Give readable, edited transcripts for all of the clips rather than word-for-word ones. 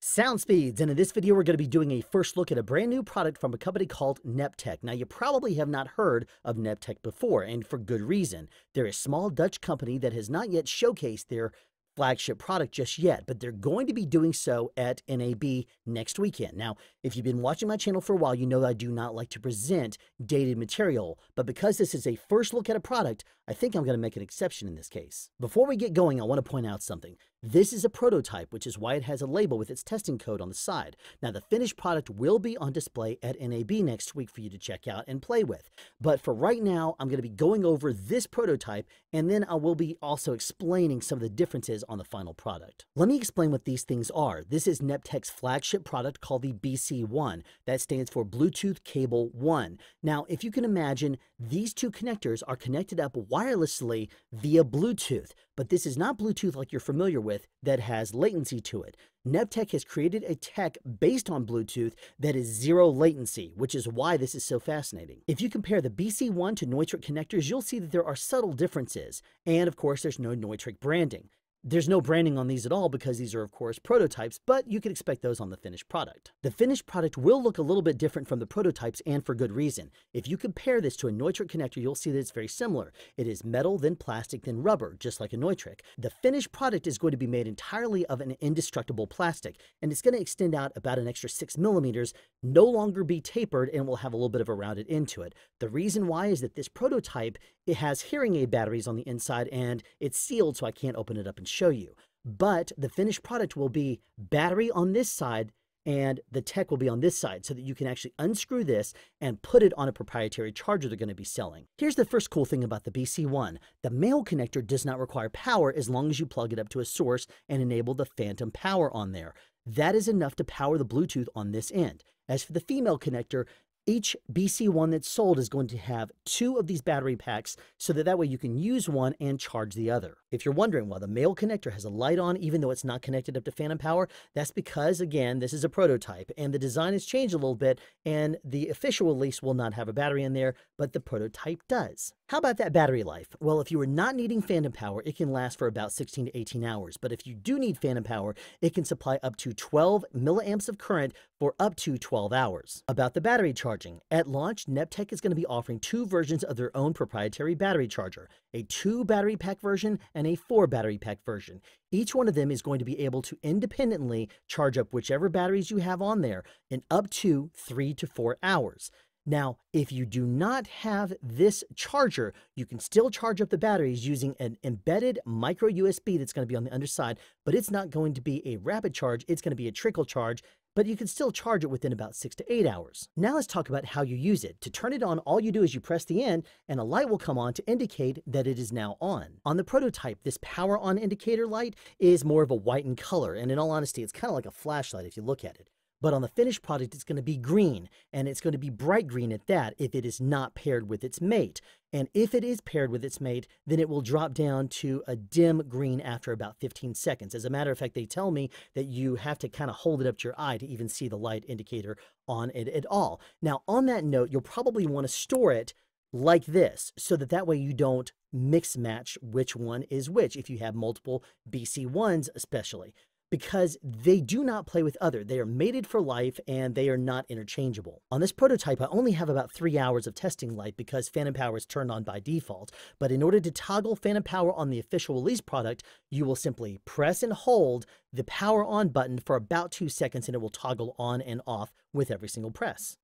Sound speeds, and in this video we're going to be doing a first look at a brand new product from a company called Neptech. Now you probably have not heard of Neptech before, and for good reason. They're a small Dutch company that has not yet showcased their flagship product just yet, but they're going to be doing so at NAB next weekend. Now, if you've been watching my channel for a while, you know that I do not like to present dated material, but because this is a first look at a product, I think I'm going to make an exception in this case. Before we get going, I want to point out something. This is a prototype, which is why it has a label with its testing code on the side. Now, the finished product will be on display at NAB next week for you to check out and play with. But for right now, I'm going to be going over this prototype, and then I will be also explaining some of the differences on the final product. Let me explain what these things are. This is Neptech's flagship product called the BC-1. That stands for Bluetooth Cable 1. Now, if you can imagine, these two connectors are connected up wirelessly via Bluetooth, but this is not Bluetooth like you're familiar with that has latency to it. Neptech has created a tech based on Bluetooth that is zero latency, which is why this is so fascinating. If you compare the BC-1 to Neutrik connectors, you'll see that there are subtle differences. And of course, there's no Neutrik branding. There's no branding on these at all because these are, of course, prototypes, but you can expect those on the finished product. The finished product will look a little bit different from the prototypes, and for good reason. If you compare this to a Neutrik connector, you'll see that it's very similar. It is metal, then plastic, then rubber, just like a Neutrik. The finished product is going to be made entirely of an indestructible plastic, and it's going to extend out about an extra 6 millimeters, no longer be tapered, and will have a little bit of a rounded end to it. The reason why is that this prototype, it has hearing aid batteries on the inside, and it's sealed, so I can't open it up and show you. But the finished product will be battery on this side and the tech will be on this side so that you can actually unscrew this and put it on a proprietary charger they're going to be selling. Here's the first cool thing about the BC-1. The male connector does not require power as long as you plug it up to a source and enable the phantom power on there. That is enough to power the Bluetooth on this end. As for the female connector, each BC-1 that's sold is going to have 2 of these battery packs so that way you can use one and charge the other. If you're wondering why the male connector has a light on even though it's not connected up to phantom power, that's because, again, this is a prototype and the design has changed a little bit and the official release will not have a battery in there, but the prototype does. How about that battery life? Well, if you are not needing phantom power, it can last for about 16 to 18 hours. But if you do need phantom power, it can supply up to 12 milliamps of current for up to 12 hours. About the battery charging, at launch, Neptech is going to be offering 2 versions of their own proprietary battery charger, a 2 battery pack version and a 4 battery pack version. Each one of them is going to be able to independently charge up whichever batteries you have on there in up to 3 to 4 hours. Now, if you do not have this charger, you can still charge up the batteries using an embedded micro USB that's going to be on the underside, but it's not going to be a rapid charge, it's going to be a trickle charge, but you can still charge it within about 6 to 8 hours. Now let's talk about how you use it. To turn it on, all you do is you press the end and a light will come on to indicate that it is now on. On the prototype, this power on indicator light is more of a white in color, and in all honesty, it's kind of like a flashlight if you look at it. But on the finished product, it's going to be green, and it's going to be bright green at that if it is not paired with its mate. And if it is paired with its mate, then it will drop down to a dim green after about 15 seconds. As a matter of fact, they tell me that you have to kind of hold it up to your eye to even see the light indicator on it at all. Now, on that note, you'll probably want to store it like this so that way you don't mix match which one is which if you have multiple BC-1s especially, because they do not play with other. They are mated for life and they are not interchangeable. On this prototype, I only have about 3 hours of testing life because phantom power is turned on by default. But in order to toggle phantom power on the official release product, you will simply press and hold the power on button for about 2 seconds and it will toggle on and off with every single press.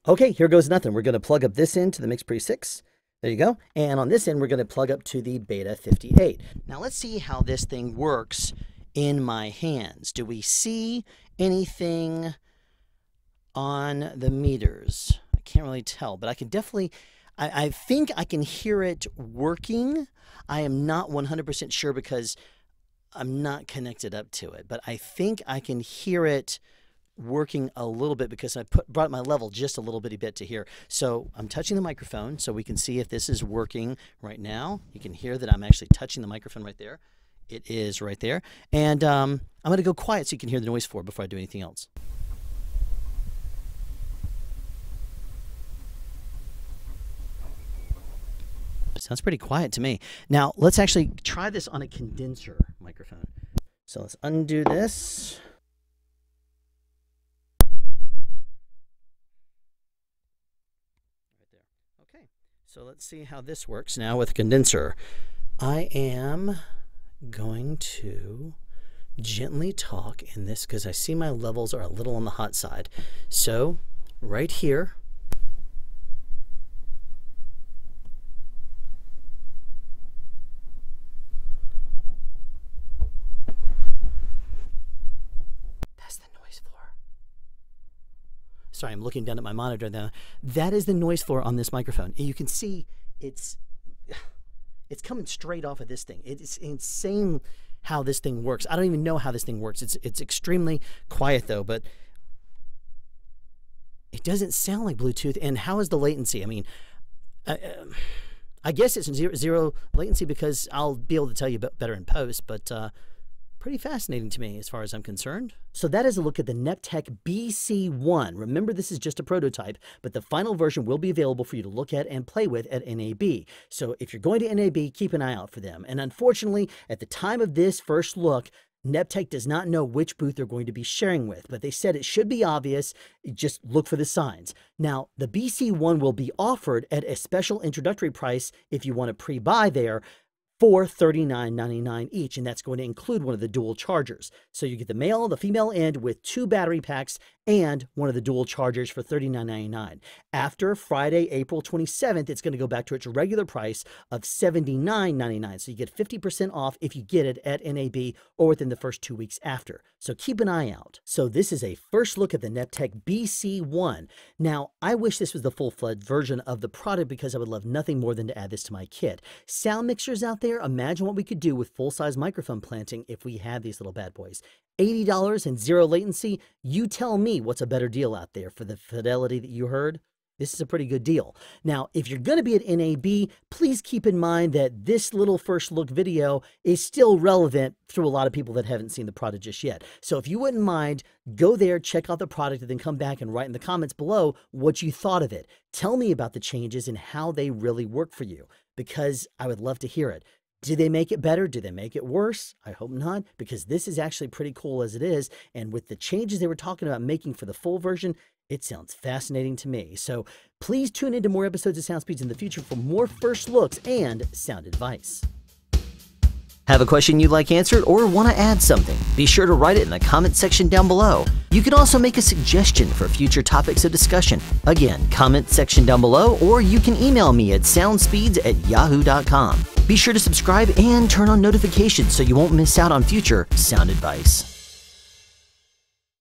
Okay, here goes nothing. We're going to plug up this end to the Mix Pre 6. There you go. And on this end, we're going to plug up to the Beta 58. Now let's see how this thing works in my hands. Do we see anything on the meters? I can't really tell, but I can definitely, I think I can hear it working. I am not 100% sure because I'm not connected up to it, but I think I can hear it working a little bit because I brought my level just a little bitty bit to here. So I'm touching the microphone so we can see if this is working right now. You can hear that I'm actually touching the microphone right there. It is right there. And I'm going to go quiet so you can hear the noise floor before I do anything else. Sounds pretty quiet to me. Now, let's actually try this on a condenser microphone. So let's undo this. let's see how this works now with a condenser. I am going to gently talk in this because I see my levels are a little on the hot side. So right here, that's the noise floor. Sorry, I'm looking down at my monitor now. That is the noise floor on this microphone. And you can see it's coming straight off of this thing. It's insane how this thing works. I don't even know how this thing works. It's extremely quiet though, but it doesn't sound like Bluetooth. And how is the latency? I mean, I guess it's zero latency because I'll be able to tell you better in post, but pretty fascinating to me as far as I'm concerned. So that is a look at the Neptech BC-1. Remember, this is just a prototype, but the final version will be available for you to look at and play with at NAB. So if you're going to NAB, keep an eye out for them. And unfortunately, at the time of this first look, Neptech does not know which booth they're going to be sharing with, but they said it should be obvious. Just look for the signs. Now, the BC-1 will be offered at a special introductory price if you want to pre-buy there, for $39.99 each, and that's going to include one of the dual chargers. So you get the male, the female end with 2 battery packs and one of the dual chargers for $39.99. After Friday, April 27th, it's going to go back to its regular price of $79.99. So you get 50% off if you get it at NAB or within the first 2 weeks after. So keep an eye out. So this is a first look at the Neptech BC-1. Now, I wish this was the full-fledged version of the product because I would love nothing more than to add this to my kit. Sound mixers out there, imagine what we could do with full-size microphone planting if we had these little bad boys. $80 and 0 latency. You tell me what's a better deal out there for the fidelity that you heard. This is a pretty good deal. Now, if you're going to be at NAB, please keep in mind that this little first look video is still relevant to a lot of people that haven't seen the product just yet. So if you wouldn't mind, go there, check out the product, and then come back and write in the comments below what you thought of it. Tell me about the changes and how they really work for you, because I would love to hear it. Did they make it better? Did they make it worse? I hope not, because this is actually pretty cool as it is. And with the changes they were talking about making for the full version, it sounds fascinating to me. So please tune into more episodes of Sound Speeds in the future for more first looks and sound advice. Have a question you'd like answered or want to add something? Be sure to write it in the comment section down below. You can also make a suggestion for future topics of discussion. Again, comment section down below, or you can email me at soundspeeds@yahoo.com. Be sure to subscribe and turn on notifications so you won't miss out on future sound advice.